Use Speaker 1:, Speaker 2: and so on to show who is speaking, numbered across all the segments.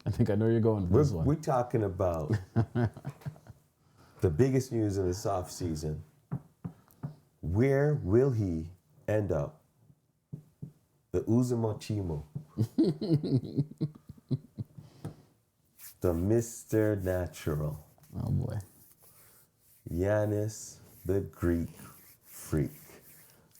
Speaker 1: I think I know you're going with this one.
Speaker 2: We're talking about the biggest news in this off season. Where will he end up? The Uzuma Chimo. The Mr. Natural.
Speaker 1: Oh boy.
Speaker 2: Giannis, the Greek freak.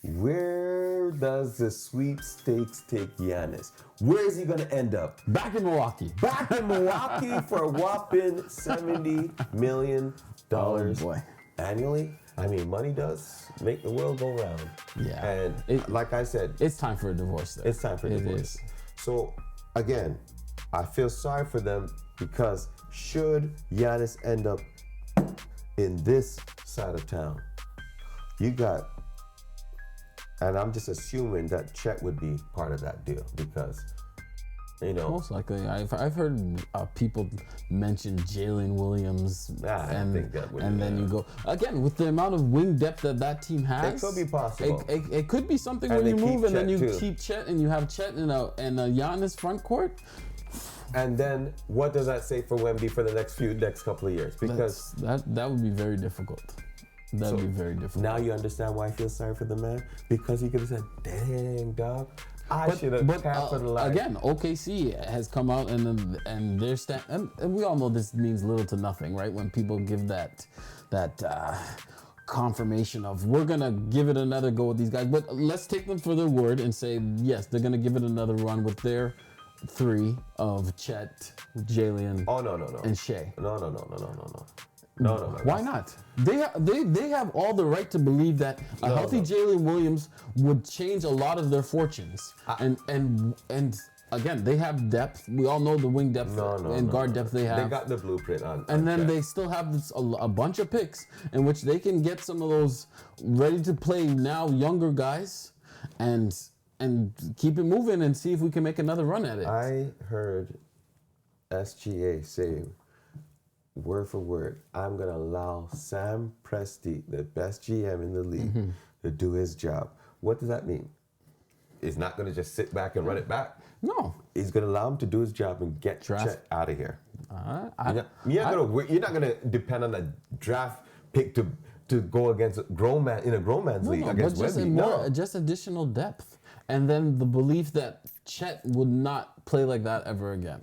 Speaker 2: Where does the sweepstakes take Giannis? Where is he going to end up?
Speaker 1: Back in Milwaukee.
Speaker 2: Back in Milwaukee for a whopping $70 million
Speaker 1: boy.
Speaker 2: annually. I mean, money does make the world go round.
Speaker 1: Yeah.
Speaker 2: And like I said,
Speaker 1: it's time for a divorce there.
Speaker 2: It's time for a divorce.
Speaker 1: Is.
Speaker 2: So, again, I feel sorry for them because should Giannis end up in this side of town, you got, and I'm just assuming that Chet would be part of that deal because, you know.
Speaker 1: Most likely. I've heard people mention Jalen Williams.
Speaker 2: I think that would.
Speaker 1: And then you go, again, with the amount of wing depth that team has.
Speaker 2: It could be possible.
Speaker 1: It could be something
Speaker 2: And
Speaker 1: when you
Speaker 2: they keep
Speaker 1: move and then you
Speaker 2: Chet, too.
Speaker 1: keep Chet and you have Chet in a Giannis front court.
Speaker 2: And then what does that say for Wemby for the next couple of years? Because
Speaker 1: that would be very difficult. That would be very difficult.
Speaker 2: Now you understand why I feel sorry for the man? Because he could have said, dang, dog, I should have capitalized.
Speaker 1: Again, OKC has come out and they're and we all know this means little to nothing, right? When people give that confirmation of we're gonna give it another go with these guys, but let's take them for their word and say yes, they're gonna give it another run with their three of Chet, Jalen, and Shea.
Speaker 2: No.
Speaker 1: Why not? They have all the right to believe that a healthy Jalen Williams would change a lot of their fortunes. And again, they have depth. We all know the wing depth and guard depth they have.
Speaker 2: They got the blueprint on.
Speaker 1: And then
Speaker 2: Chet.
Speaker 1: they still have a bunch of picks in which they can get some of those ready to play now younger guys and keep it moving and see if we can make another run at it.
Speaker 2: I heard SGA say, word for word, I'm going to allow Sam Presti, the best GM in the league, to do his job. What does that mean? He's not going to just sit back and run it back.
Speaker 1: No.
Speaker 2: He's going to allow him to do his job and get Chet out of here. You're not going to depend on the draft pick to go against a grown man's league against Wemby.
Speaker 1: Just additional depth. And then the belief that Chet would not play like that ever again.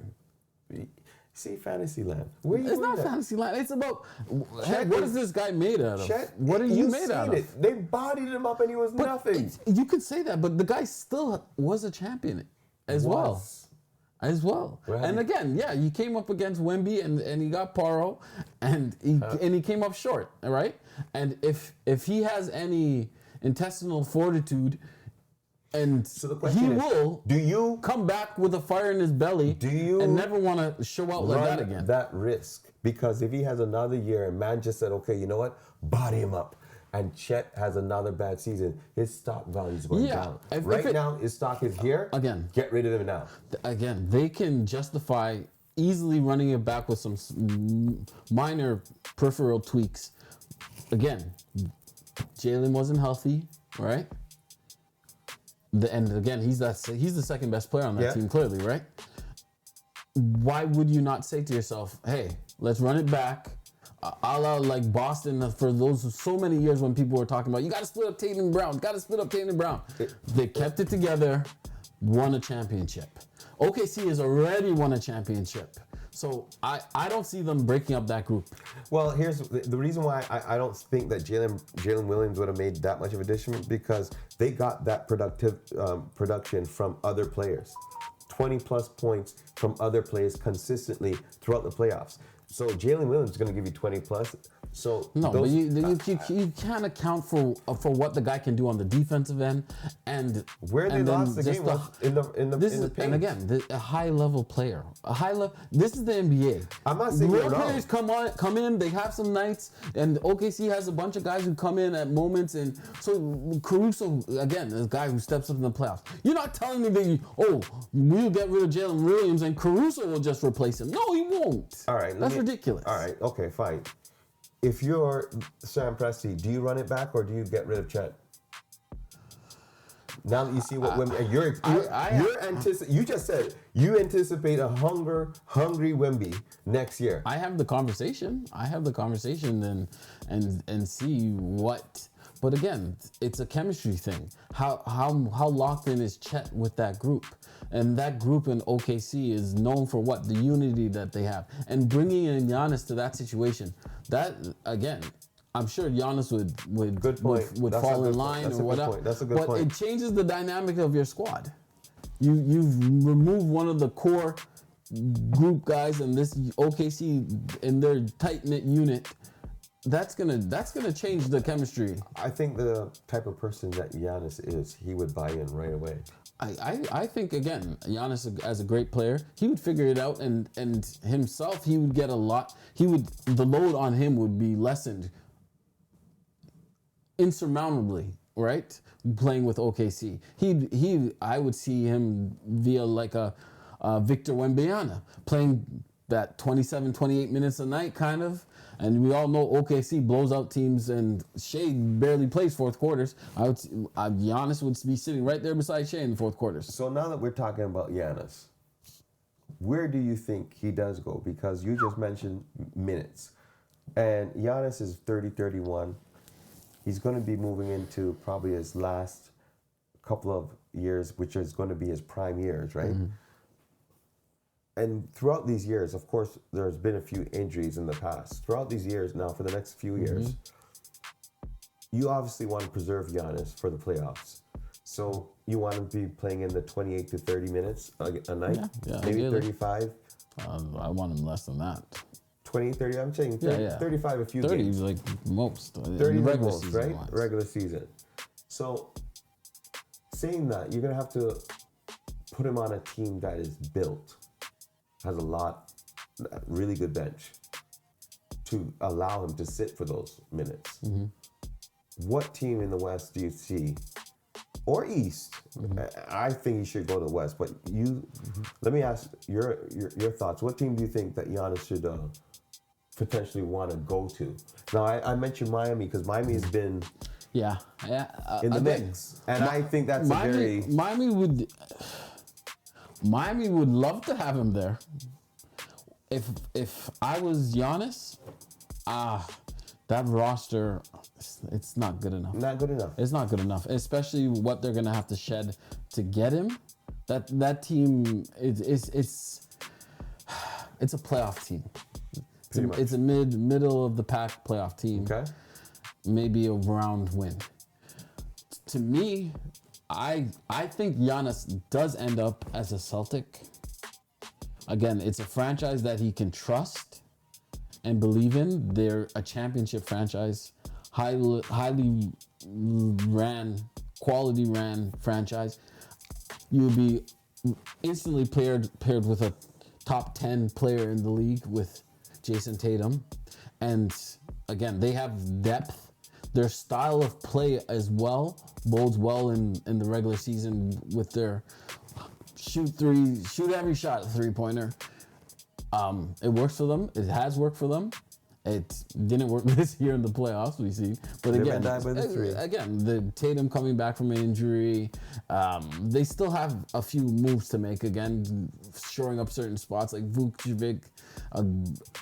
Speaker 2: See, Fantasyland.
Speaker 1: It's not Fantasyland. It's about what is this guy made out of?
Speaker 2: Chet,
Speaker 1: what are you made out of?
Speaker 2: They bodied him up and he was nothing.
Speaker 1: You could say that, but the guy still was a champion as well. And again, yeah, he came up against Wemby and he got Paro and he came up short, all right? And if he has any intestinal fortitude, and
Speaker 2: so the question
Speaker 1: do you come back with a fire in his belly and never want to show out like that again?
Speaker 2: That risk, because if he has another year and man just said, okay, you know what, body him up, and Chet has another bad season, his stock value is going down. Now, his stock is here.
Speaker 1: Again,
Speaker 2: get rid of him now.
Speaker 1: Again, they can justify easily running it back with some minor peripheral tweaks. Again, Jalen wasn't healthy, right? And again, he's the second best player on that team, clearly, right? Why would you not say to yourself, hey, let's run it back, a la like Boston for those so many years when people were talking about, you got to split up Tatum Brown, They kept it together, won a championship. OKC has already won a championship. So I don't see them breaking up that group.
Speaker 2: Well, here's the reason why I don't think that Jalen Williams would have made that much of a difference, because they got that production from other players. 20 plus points from other players consistently throughout the playoffs. So Jalen Williams is going to give you 20 plus. So
Speaker 1: but you can't account for what the guy can do on the defensive end, and
Speaker 2: where they lost the game was in the paint.
Speaker 1: And again, a high level player, This is the NBA.
Speaker 2: I'm not saying
Speaker 1: real players come in. They have some nights, and OKC has a bunch of guys who come in at moments. And so Caruso again, is a guy who steps up in the playoffs. You're not telling me that we'll get rid of Jalen Williams and Caruso will just replace him. No, he won't.
Speaker 2: All right,
Speaker 1: that's ridiculous.
Speaker 2: All right, okay, fine. If you're Sam Presti, do you run it back or do you get rid of Chet? Now that you see what women, and you just said you anticipate a hungry Wemby next year.
Speaker 1: I have the conversation. And see what. But again, it's a chemistry thing. How locked in is Chet with that group? And that group in OKC is known for what? The unity that they have. And bringing in Giannis to that situation, that, again, I'm sure Giannis would fall in line or whatever.
Speaker 2: That's a good point.
Speaker 1: But it changes the dynamic of your squad. You've removed one of the core group guys in this OKC in their tight-knit unit. That's gonna change the chemistry.
Speaker 2: I think the type of person that Giannis is, he would buy in right away.
Speaker 1: I think, again, Giannis as a great player, he would figure it out, and himself, he would get a lot. The load on him would be lessened insurmountably, right? Playing with OKC, I would see him via like a Victor Wembanyama playing that 27, 28 minutes a night kind of. And we all know OKC blows out teams, and Shea barely plays fourth quarters. Giannis would be sitting right there beside Shea in the fourth quarters.
Speaker 2: So now that we're talking about Giannis, where do you think he does go? Because you just mentioned minutes. And Giannis is 30-31. He's going to be moving into probably his last couple of years, which is going to be his prime years, right? Mm-hmm. And throughout these years, of course, there's been a few injuries in the past. Throughout these years now, for the next few years, you obviously want to preserve Giannis for the playoffs. So you want him to be playing in the 28 to 30 minutes a night, maybe ideally. 35.
Speaker 1: I want him less than that.
Speaker 2: 20, 30, I'm saying 35 a few
Speaker 1: 30
Speaker 2: games.
Speaker 1: 30 is like most.
Speaker 2: 30 is most, right? Wise. Regular season. So saying that, you're going to have to put him on a team that is built, has a really good bench to allow him to sit for those minutes. Mm-hmm. What team in the West do you see, or East? Mm-hmm. I think he should go to the West, but let me ask your thoughts. What team do you think that Giannis should potentially want to go to? Now, I mentioned Miami because Miami has been in the mix, and I think that's Miami
Speaker 1: would love to have him there. If I was Giannis, that roster, it's not good enough.
Speaker 2: Not good enough.
Speaker 1: It's not good enough, especially what they're gonna have to shed to get him. That team it's a playoff team. It's a middle of the pack playoff team.
Speaker 2: Okay.
Speaker 1: Maybe a round win. To me, I think Giannis does end up as a Celtic. Again, it's a franchise that he can trust and believe in. They're a championship franchise, highly ran, quality ran franchise. You would be instantly paired with a top 10 player in the league with Jason Tatum. And again, they have depth. Their style of play as well bodes well in the regular season with their shoot every shot three-pointer. It works for them. It has worked for them. It didn't work this year in the playoffs, we see. But again, the Tatum coming back from injury, they still have a few moves to make. Again, shoring up certain spots like Vucevic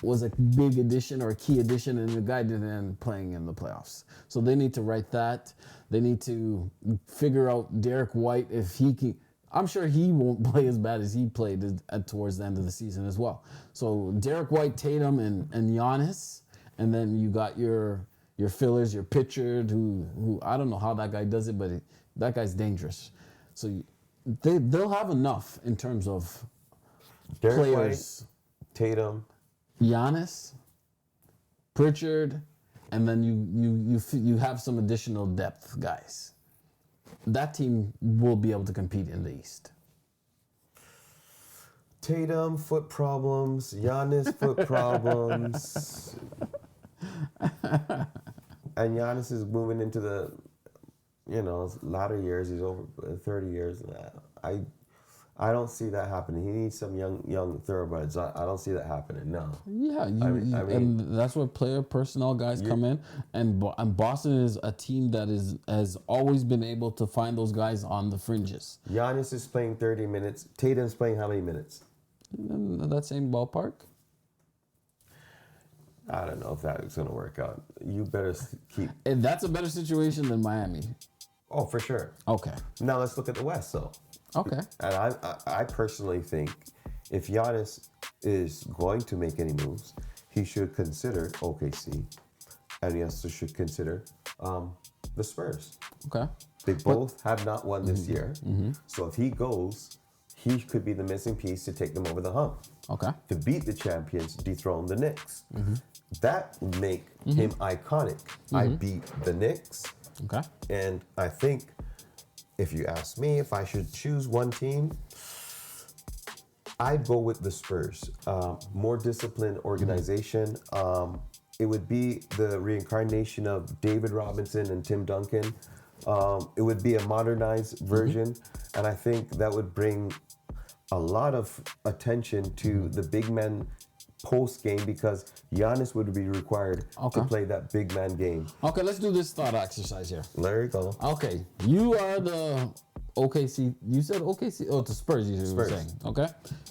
Speaker 1: was a big addition or a key addition, and the guy didn't end playing in the playoffs. So they need to right that. They need to figure out Derek White if he can. I'm sure he won't play as bad as he played towards the end of the season as well. So Derek White, Tatum, and Giannis, and then you got your fillers, your Pitchard, who I don't know how that guy does it, but that guy's dangerous. So they'll have enough in terms of
Speaker 2: Derek
Speaker 1: players.
Speaker 2: White, Tatum,
Speaker 1: Giannis, Pritchard, and then you have some additional depth guys. That team will be able to compete in the East.
Speaker 2: Tatum, foot problems. Giannis, foot problems. And Giannis is moving into the, latter years. He's over 30 years. I don't see that happening. He needs some young thoroughbreds. I don't see that happening. No.
Speaker 1: Yeah,
Speaker 2: I mean,
Speaker 1: and that's where player personnel guys come in, and Boston is a team that has always been able to find those guys on the fringes.
Speaker 2: Giannis is playing 30 minutes. Tatum's playing how many minutes?
Speaker 1: In that same ballpark.
Speaker 2: I don't know if that's going to work out. You better keep.
Speaker 1: And that's a better situation than Miami.
Speaker 2: Oh, for sure.
Speaker 1: Okay.
Speaker 2: Now let's look at the West, though.
Speaker 1: Okay.
Speaker 2: And I personally think if Giannis is going to make any moves, he should consider OKC, and he also should consider the Spurs.
Speaker 1: Okay.
Speaker 2: They both have not won this year, so if he goes, he could be the missing piece to take them over the hump.
Speaker 1: Okay.
Speaker 2: To beat the champions, dethrone the Knicks. That would make him iconic. I beat the Knicks.
Speaker 1: Okay.
Speaker 2: And I think, if you ask me if I should choose one team, I'd go with the Spurs. More disciplined organization. It would be the reincarnation of David Robinson and Tim Duncan. It would be a modernized version. And I think that would bring a lot of attention to the big man post game, because Giannis would be required to play that big man game.
Speaker 1: Okay, let's do this thought exercise here.
Speaker 2: There you go.
Speaker 1: Okay, you are the OKC. You said OKC. Oh, the Spurs. You were saying. Okay.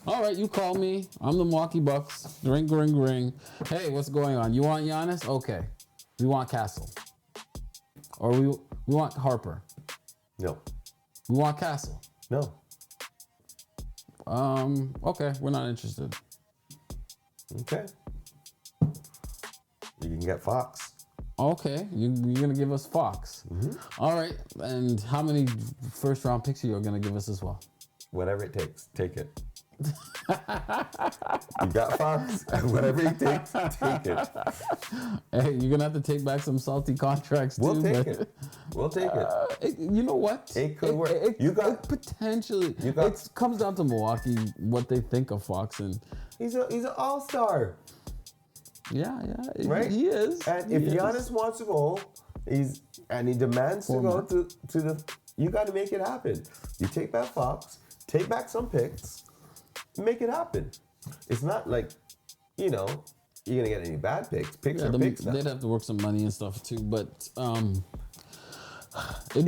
Speaker 1: All right. You call me. I'm the Milwaukee Bucks. Ring, ring, ring. Hey, what's going on? You want Giannis? Okay. We want Castle. Or we want Harper.
Speaker 2: No.
Speaker 1: We want Castle.
Speaker 2: No.
Speaker 1: Okay. We're not interested.
Speaker 2: Okay. You can get Fox.
Speaker 1: Okay, you're gonna give us Fox. All right, and how many first round picks are you gonna give us as well?
Speaker 2: Whatever it takes, take it. You got Fox. Whatever it takes, take it.
Speaker 1: Hey, you're gonna have to take back some salty contracts too.
Speaker 2: We'll take it. We'll take it.
Speaker 1: You know what?
Speaker 2: It could work.
Speaker 1: It potentially. It comes down to Milwaukee, what they think of Fox, and
Speaker 2: he's an all-star.
Speaker 1: Yeah,
Speaker 2: right.
Speaker 1: He is.
Speaker 2: And if Giannis wants to go, he demands to go to the. You got to make it happen. You take back Fox, take back some picks, make it happen. It's not like, you're gonna get any bad picks. Picks are picks.
Speaker 1: They'd have to work some money and stuff too, but it'd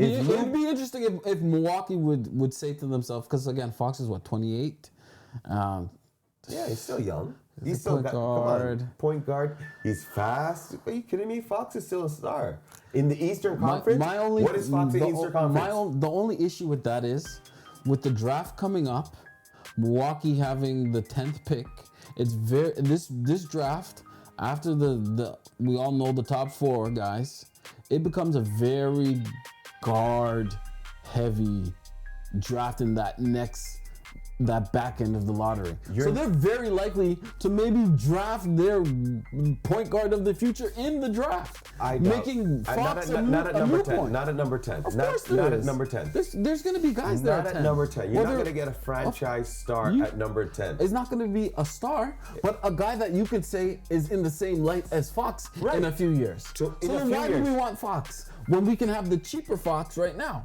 Speaker 1: be interesting if Milwaukee would say to themselves, because again, Fox is what, 28.
Speaker 2: Yeah, he's still young. He's
Speaker 1: still got
Speaker 2: point guard. He's fast. Are you kidding me? Fox is still a star in the Eastern Conference. What is Fox in the Eastern Conference?
Speaker 1: The only issue with that is, with the draft coming up, Milwaukee having the 10th pick. It's this draft, after the we all know the top 4 guys, it becomes a very guard heavy draft in that back end of the lottery. So they're very likely to maybe draft their point guard of the future in the draft. Making Fox
Speaker 2: not at number 10. Not at number 10. Not at number 10.
Speaker 1: There's going to be guys there
Speaker 2: at number 10. You're not going to get a franchise star at number 10.
Speaker 1: It's not going to be a star, but a guy that you could say is in the same light as Fox in a few years. So why do we want Fox when we can have the cheaper Fox right now?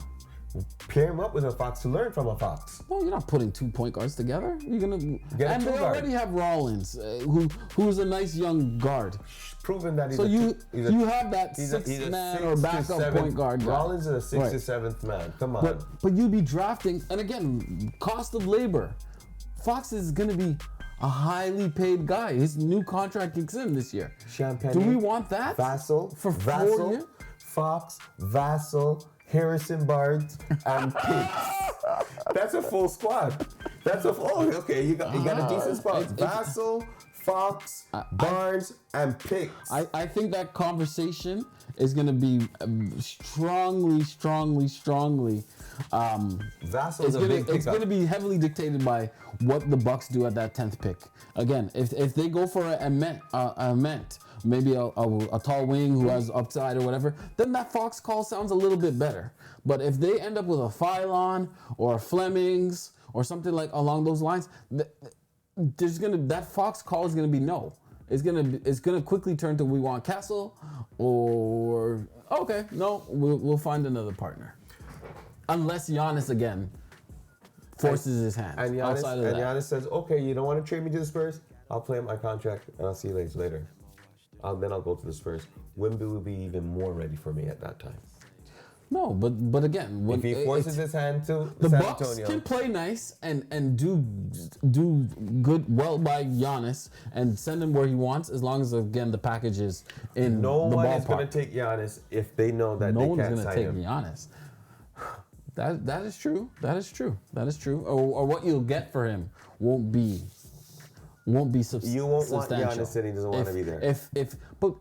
Speaker 2: Pair him up with a Fox to learn from a Fox.
Speaker 1: Well, you're not putting 2 point guards together. You're gonna
Speaker 2: get
Speaker 1: they already have Rollins, who's a nice young guard.
Speaker 2: Proven that he's
Speaker 1: you have that sixth man or backup point guard.
Speaker 2: Rollins is a 6th or 7th man. Come on.
Speaker 1: But you'd be drafting, and again, cost of labor. Fox is gonna be a highly paid guy. His new contract kicks in this year.
Speaker 2: Champagne.
Speaker 1: Do we want that?
Speaker 2: Vassell
Speaker 1: for 4 years?
Speaker 2: Fox, Vassell, Harrison Barnes, and Pete. That's a full squad. Okay. You got a decent squad. Vassell, Fox, Barnes, and Picks.
Speaker 1: I think that conversation is going to be strongly.
Speaker 2: Vassell is a big pickup.
Speaker 1: It's going to be heavily dictated by what the Bucks do at that 10th pick. Again, if they go for a Ment, maybe a tall wing who has upside or whatever, then that Fox call sounds a little bit better. But if they end up with a Phylon or a Flemings or something like along those lines, that Fox call is gonna be no. It's gonna quickly turn to we want Castle, or okay, no, we'll find another partner. Unless Giannis again forces his hand.
Speaker 2: And
Speaker 1: outside of that.
Speaker 2: Giannis says, okay, you don't want to trade me to the Spurs? I'll play my contract and I'll see you later. Then I'll go to the Spurs. Wemby will be even more ready for me at that time.
Speaker 1: No, but again, when
Speaker 2: if he forces his hand to
Speaker 1: the
Speaker 2: San
Speaker 1: Bucks
Speaker 2: Antonio,
Speaker 1: can play nice and do good well by Giannis and send him where he wants, as long as again the package is in
Speaker 2: no
Speaker 1: the
Speaker 2: one
Speaker 1: ballpark.
Speaker 2: is going to take Giannis if they know that
Speaker 1: No
Speaker 2: they
Speaker 1: one's
Speaker 2: can't
Speaker 1: going to
Speaker 2: sign
Speaker 1: take
Speaker 2: him.
Speaker 1: Giannis. That is true. That is true. That is true. Or what you'll get for him won't be substantial.
Speaker 2: You won't want Giannis and he doesn't want to be there.
Speaker 1: But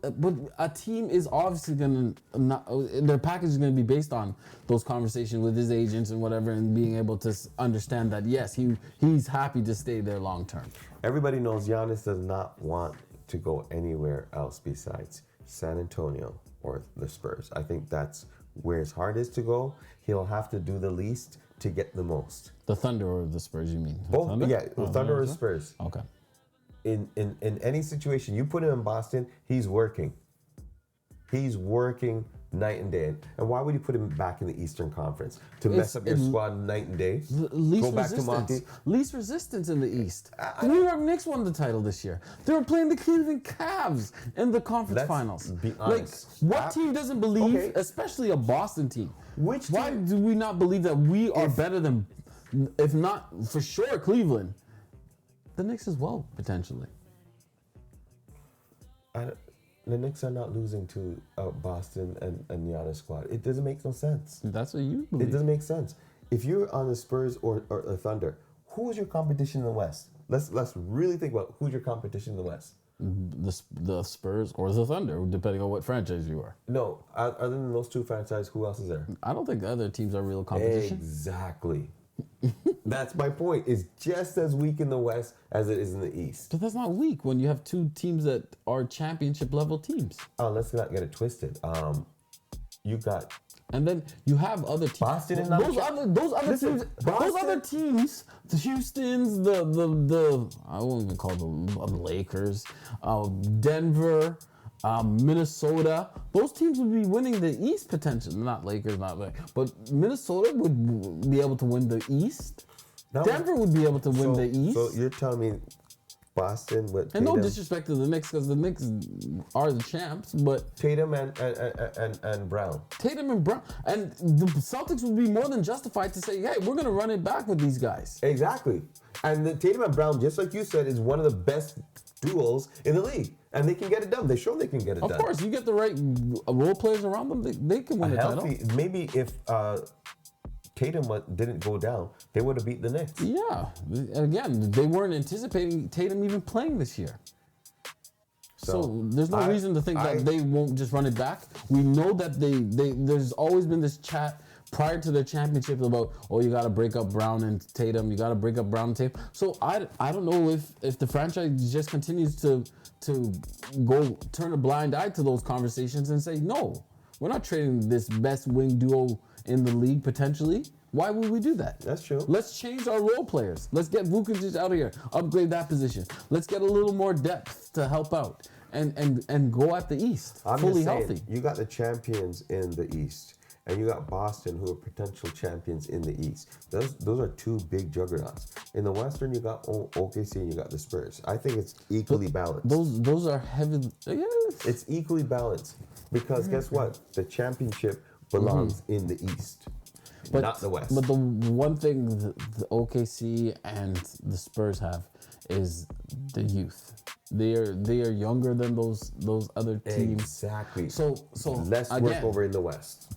Speaker 1: a team is obviously going to not, their package is going to be based on those conversations with his agents and whatever, and being able to understand that yes, he's happy to stay there long term.
Speaker 2: Everybody knows Giannis does not want to go anywhere else besides San Antonio or the Spurs. I think that's where his heart is to go. He'll have to do the least to get the most.
Speaker 1: The Thunder or the Spurs, you mean?
Speaker 2: Both,
Speaker 1: Thunder?
Speaker 2: yeah, Thunder or Spurs.
Speaker 1: Okay.
Speaker 2: In any situation, you put him in Boston, he's working. He's working night and day. And why would you put him back in the Eastern Conference? To mess up your squad night and day?
Speaker 1: Least
Speaker 2: Go back
Speaker 1: resistance.
Speaker 2: to Monty?
Speaker 1: Least resistance in the East. The New York Knicks won the title this year. They were playing the Cleveland Cavs in the conference finals.
Speaker 2: Be honest.
Speaker 1: Like, what team doesn't believe,
Speaker 2: Okay.
Speaker 1: especially a Boston team? Why
Speaker 2: team?
Speaker 1: do we not believe that we are better than, if not for sure, Cleveland? The Knicks as well, potentially.
Speaker 2: The Knicks are not losing to Boston and Giannis squad. It doesn't make no sense.
Speaker 1: That's what you believe.
Speaker 2: It doesn't make sense. If you're on the Spurs or the Thunder, who is your competition in the West? Let's really think about who's your competition in the West.
Speaker 1: The Spurs or the Thunder, depending on what franchise you are.
Speaker 2: No, other than those two franchises, who else is there?
Speaker 1: I don't think the other teams are real competition.
Speaker 2: Exactly. That's my point. It's just as weak in the West as it is in the East.
Speaker 1: But that's not weak when you have two teams that are championship level teams.
Speaker 2: Oh, let's not get it twisted. You got,
Speaker 1: and then you have other teams.
Speaker 2: Boston is not
Speaker 1: those other teams, the Houston's, the I won't even call them the Lakers, Denver, Minnesota. Those teams would be winning the East potentially. Not Lakers, but Minnesota would be able to win the East. Denver would be able to win the East.
Speaker 2: So you're telling me Boston with
Speaker 1: and
Speaker 2: Tatum,
Speaker 1: no disrespect to the Knicks, because the Knicks are the champs, but
Speaker 2: Tatum and Brown.
Speaker 1: Tatum and Brown, and the Celtics would be more than justified to say, hey, we're going to run it back with these guys.
Speaker 2: Exactly. And the Tatum and Brown, just like you said, is one of the best duos in the league. And they can get it done. They show they can get it done.
Speaker 1: Of course, you get the right role players around them, they can win the title.
Speaker 2: Maybe if Tatum didn't go down, they would have beat the Knicks.
Speaker 1: Yeah. Again, they weren't anticipating Tatum even playing this year. So there's no reason to think that they won't just run it back. We know that there's always been this chat prior to their championship about, you got to break up Brown and Tatum. You got to break up Brown and Tatum. So I don't know if the franchise just continues to go turn a blind eye to those conversations and say, no, we're not trading this best wing duo in the league potentially. Why would we do that?
Speaker 2: That's true.
Speaker 1: Let's change our role players. Let's get Vukovic out of here. Upgrade that position. Let's get a little more depth to help out and go at the East fully healthy.
Speaker 2: You got the champions in the East, and you got Boston, who are potential champions in the East. Those are two big juggernauts. In the Western, you got OKC and you got the Spurs. I think it's equally balanced.
Speaker 1: Those are heavy. Yeah.
Speaker 2: It's equally balanced because guess what? The championship belongs in the East, not the West.
Speaker 1: But the one thing the OKC and the Spurs have is the youth. They are younger than those other teams.
Speaker 2: Exactly.
Speaker 1: So
Speaker 2: less work over in the West.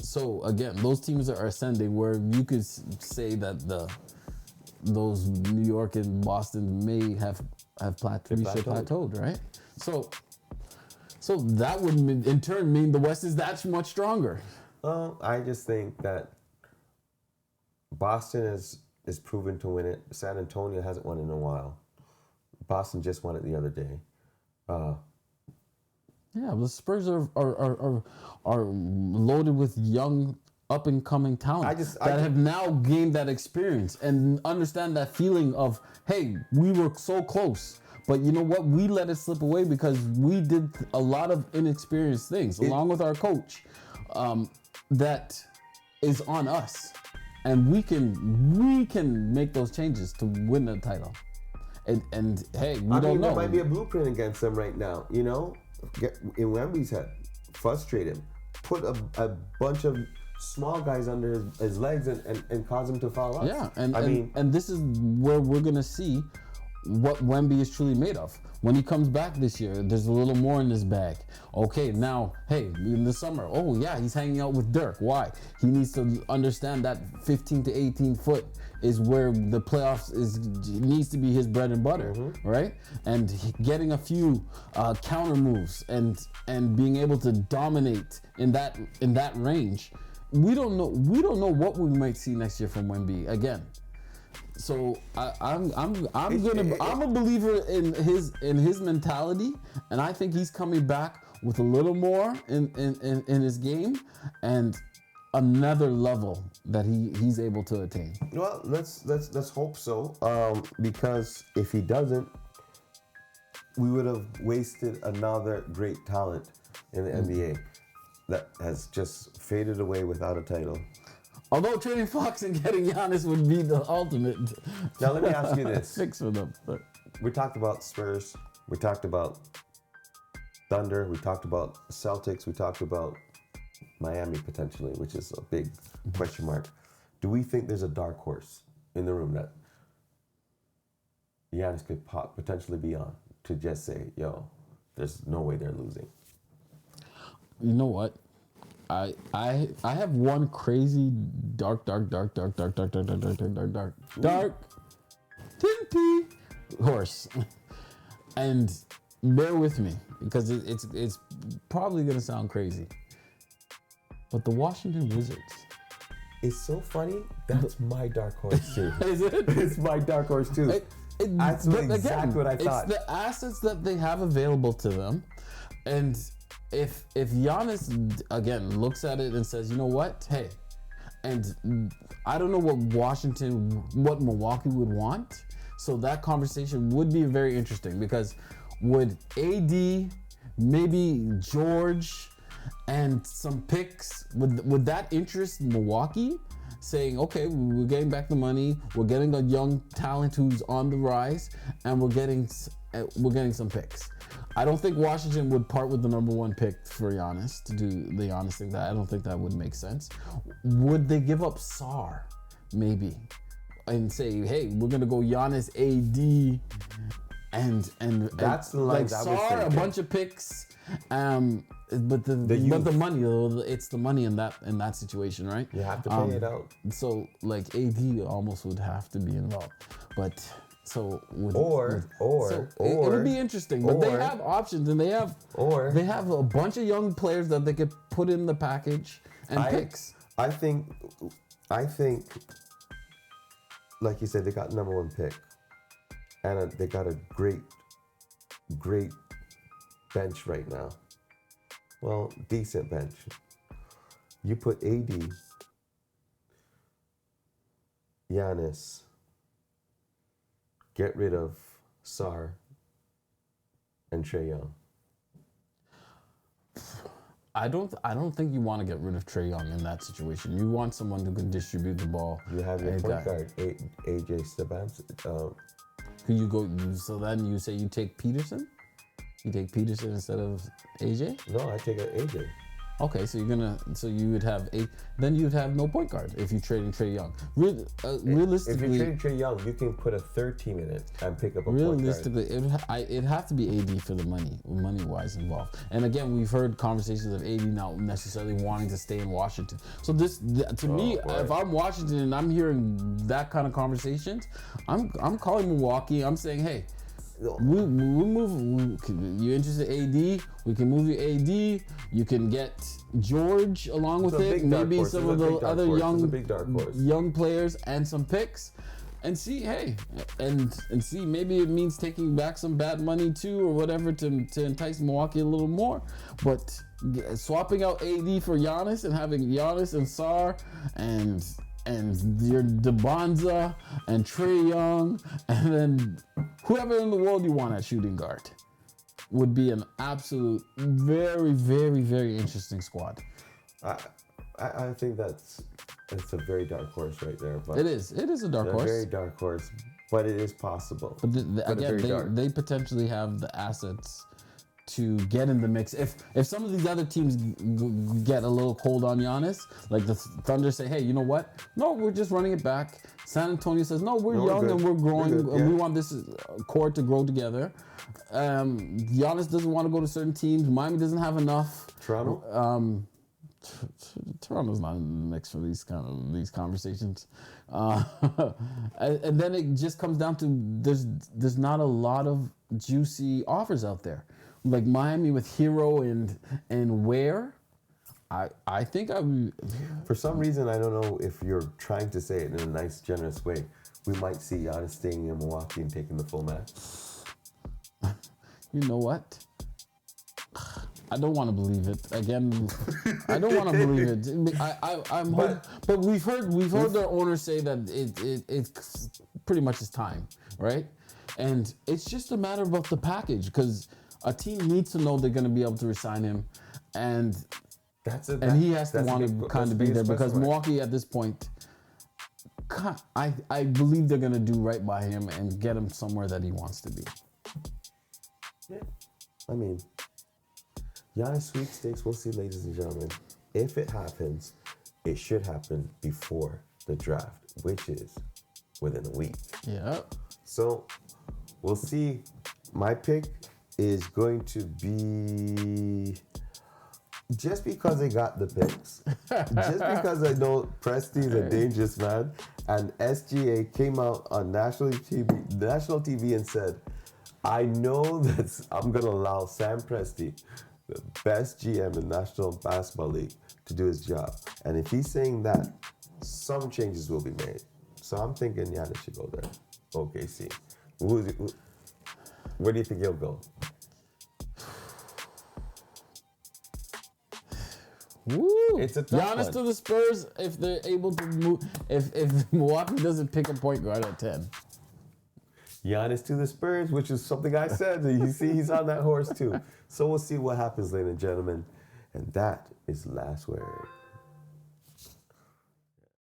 Speaker 1: So again, those teams are ascending where you could say that those New York and Boston may have plateaued, right? So that would in turn mean the West is that much stronger.
Speaker 2: I just think that Boston is proven to win it. San Antonio hasn't won in a while. Boston just won it the other day.
Speaker 1: Yeah, the Spurs are loaded with young, up and coming talent that have now gained that experience and understand that feeling of, hey, we were so close, but you know what? We let it slip away because we did a lot of inexperienced things along with our coach. That is on us. and we can make those changes to win the title. And hey, we don't know.
Speaker 2: There might be a blueprint against them right now. You know, in Wemby's head, frustrate him, put a bunch of small guys under his legs and cause him to foul us.
Speaker 1: Yeah, and this is where we're gonna see what Wemby is truly made of. When he comes back this year, there's a little more in his bag. Okay, now, hey, in the summer, oh yeah, he's hanging out with Dirk. Why? He needs to understand that 15 to 18 foot is where the playoffs needs to be his bread and butter, right? And getting a few counter moves and being able to dominate in that range. We don't know what we might see next year from Wemby again. So I'm a believer in his mentality, and I think he's coming back with a little more in his game and another level that he's able to attain.
Speaker 2: Well, let's hope so. Because if he doesn't, we would have wasted another great talent in the NBA that has just faded away without a title.
Speaker 1: Although trading Fox and getting Giannis would be the ultimate.
Speaker 2: Now let me ask you this:
Speaker 1: fix for them. But
Speaker 2: we talked about Spurs, we talked about Thunder, we talked about Celtics, we talked about Miami potentially, which is a big question mark. Do we think there's a dark horse in the room that Giannis could potentially be on to just say, "Yo, there's no way they're losing"?
Speaker 1: You know what? I have one crazy dark tinty horse, and bear with me because it's probably gonna sound crazy, but the Washington Wizards.
Speaker 2: It's so funny. That's my dark horse too.
Speaker 1: Is it?
Speaker 2: It's my dark horse too. That's exactly what I thought.
Speaker 1: It's the assets that they have available to them, and if Giannis again looks at it and says, you know what, hey, and I don't know what Milwaukee would want, so that conversation would be very interesting because would AD, maybe George, and some picks, would that interest Milwaukee? Saying, okay, we're getting back the money, we're getting a young talent who's on the rise, and we're getting some picks. I don't think Washington would part with the number one pick for Giannis to do the Giannis thing. I don't think that would make sense. Would they give up Sarr? Maybe. And say, hey, we're going to go Giannis AD and
Speaker 2: that's the line
Speaker 1: like Sarr, a bunch of picks. But the money, it's the money in that situation, right?
Speaker 2: You have to pay it out.
Speaker 1: So like AD almost would have to be involved. But so
Speaker 2: it
Speaker 1: would be interesting, but they have options and they have a bunch of young players that they could put in the package and picks.
Speaker 2: I think, like you said, they got number one pick, and they got a great bench right now. Well, decent bench. You put AD, Giannis. Get rid of Sarr and Trae Young.
Speaker 1: I don't think you want to get rid of Trae Young in that situation. You want someone who can distribute the ball.
Speaker 2: You have your point guard, AJ Stebbins.
Speaker 1: Who you go? So then you say you take Peterson. You take Peterson instead of AJ?
Speaker 2: No, I take AJ.
Speaker 1: Okay, so you would have then you'd have no point guard if you trade Trae Young. Realistically,
Speaker 2: if you trade Trae Young, you can put a third team in it and pick up a point guard.
Speaker 1: Realistically, it'd have to be AD for the money wise involved. And again, we've heard conversations of AD not necessarily wanting to stay in Washington. So me, if I'm Washington and I'm hearing that kind of conversations, I'm calling Milwaukee. I'm saying, hey, we move. You interested in AD? We can move you AD. You can get George along with it. Maybe some of the other young players and some picks, and see. Hey, and see. Maybe it means taking back some bad money too, or whatever, to entice Milwaukee a little more. But swapping out AD for Giannis and having Giannis and Sarr and your DeBonza and Trae Young and then whoever in the world you want at shooting guard would be an absolute very, very, very interesting squad.
Speaker 2: I think that's It's a very dark horse right there. But
Speaker 1: It is a dark horse.
Speaker 2: Very dark horse, but it is possible.
Speaker 1: But
Speaker 2: But
Speaker 1: again, they potentially have the assets to get in the mix. If some of these other teams get a little cold on Giannis, like the Thunder say, hey, you know what? No, we're just running it back. San Antonio says, no, we're young and we're growing. And we want this core to grow together. Giannis doesn't want to go to certain teams. Miami doesn't have enough.
Speaker 2: Toronto?
Speaker 1: Toronto's not in the mix for these conversations, and then it just comes down to there's not a lot of juicy offers out there, like Miami with Hero and Ware. I think I would.
Speaker 2: For some reason, I don't know if you're trying to say it in a nice, generous way. We might see Giannis staying in Milwaukee and taking the full max.
Speaker 1: You know what? I don't want to believe it. Again, I don't want to believe it. But we've heard their owners say that it's pretty much his time, right? And it's just a matter about the package, because a team needs to know they're going to be able to resign him, and he has to want to kind of be there, because Milwaukee at this point, I believe they're going to do right by him and get him somewhere that he wants to be.
Speaker 2: Yeah, I mean, Giannis sweepstakes, we'll see, ladies and gentlemen. If it happens, it should happen before the draft, which is within a week.
Speaker 1: Yeah.
Speaker 2: So we'll see. My pick is going to be, just because I got the picks, just because I know Presti's a dangerous man, and SGA came out on national TV and said, I know that I'm going to allow Sam Presti, the best GM in National Basketball League, to do his job. And if he's saying that, some changes will be made. So I'm thinking Giannis should go there. OKC. Where do you think he'll go?
Speaker 1: Woo.
Speaker 2: It's a tough
Speaker 1: Giannis
Speaker 2: one.
Speaker 1: to the Spurs if they're able to move. If Milwaukee doesn't pick a point guard at 10.
Speaker 2: Giannis to the Spurs, which is something I said. You see, he's on that horse too. So we'll see what happens, ladies and gentlemen. And that is the last word.